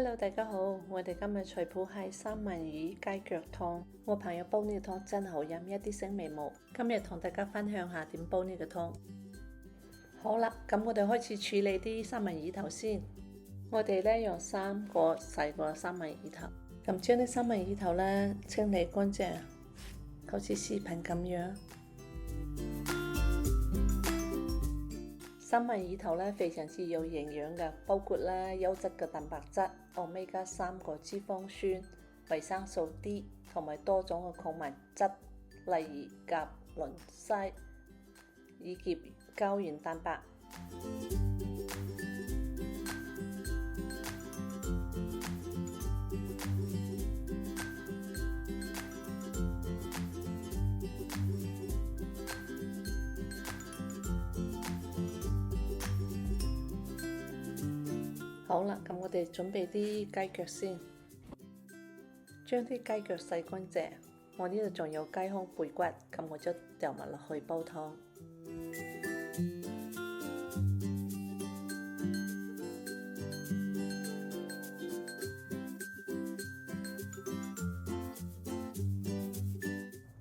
Hello， 大家好，我哋今日菜譜係三文魚雞腳湯。我朋友煲呢個湯真好飲，一啲腥味冇。今日同大家分享下點煲呢個湯。好啦，咁我哋開始處理啲三文魚頭先。我哋咧用3個細個三文魚頭，咁將啲三文魚頭咧清理乾淨，好似視頻咁樣。三文魚頭咧非常之有營養嘅，包括咧優質嘅蛋白質、Omega 3個脂肪酸、維生素 D 同埋多種嘅礦物質，例如鉀、磷、硒以及膠原蛋白。好啦，咁我哋準備啲雞腳先，將啲雞腳洗乾淨。我呢度仲有雞胸背骨，咁我就掉埋落去煲湯。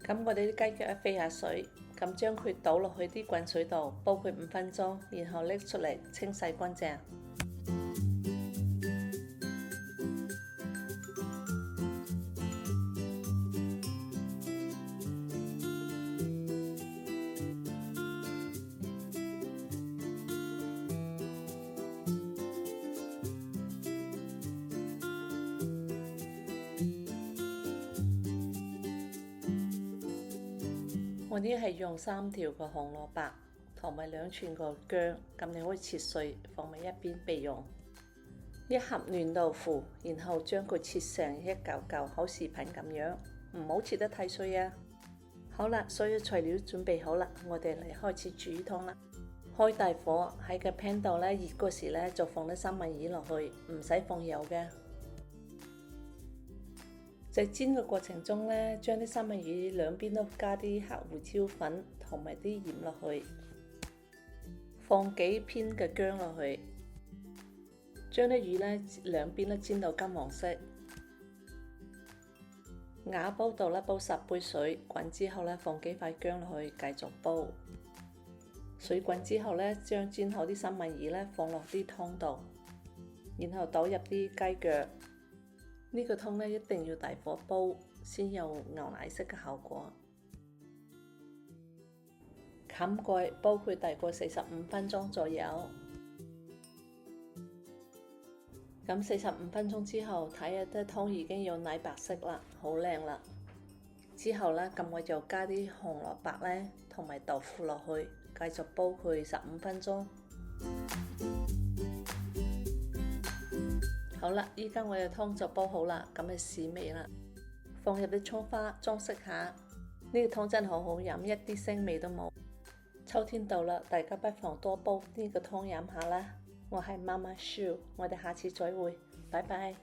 咁我哋啲雞腳一飛下水，咁將佢倒落去啲滾水度，煲佢5分鐘，然後拎出嚟清洗乾淨。我呢係用3條嘅紅蘿蔔同埋2寸個薑，咁你可以切碎放埋一邊備用。1盒嫩豆腐，然後將佢切成一嚿嚿，好視頻咁樣，唔好切得太碎啊。好啦，所有材料準備好啦，我哋嚟開始煮湯啦。開大火喺個 pan 度咧，熱嗰時咧就放啲三文魚落去，唔使放油嘅。在煎嘅過程中咧，將啲三文魚兩邊都加啲黑胡椒粉同埋啲鹽落去，放幾片嘅薑落去，將啲魚咧兩邊都煎到金黃色。瓦煲度咧煲10杯水，滾之後咧放幾塊薑落去，繼續煲。水滾之後咧，將煎好啲三文魚咧放落啲湯度，然後倒入啲雞腳。呢個湯咧一定要大火煲，先有牛奶色嘅效果。冚蓋煲佢大概45分鐘左右。咁45分鐘之後，睇下啲湯已經有奶白色啦，好靚啦。之後咧，咁我就加啲紅蘿蔔咧同埋豆腐落去，繼續煲佢15分鐘。好啦，依家我嘅湯就煲好啦，咁就試味啦。放入啲蔥花裝飾下，呢個湯真係好好飲，一啲腥味都冇。秋天到啦，大家不妨多煲呢個湯飲下啦。我係媽媽燒，我哋下次再會，拜拜。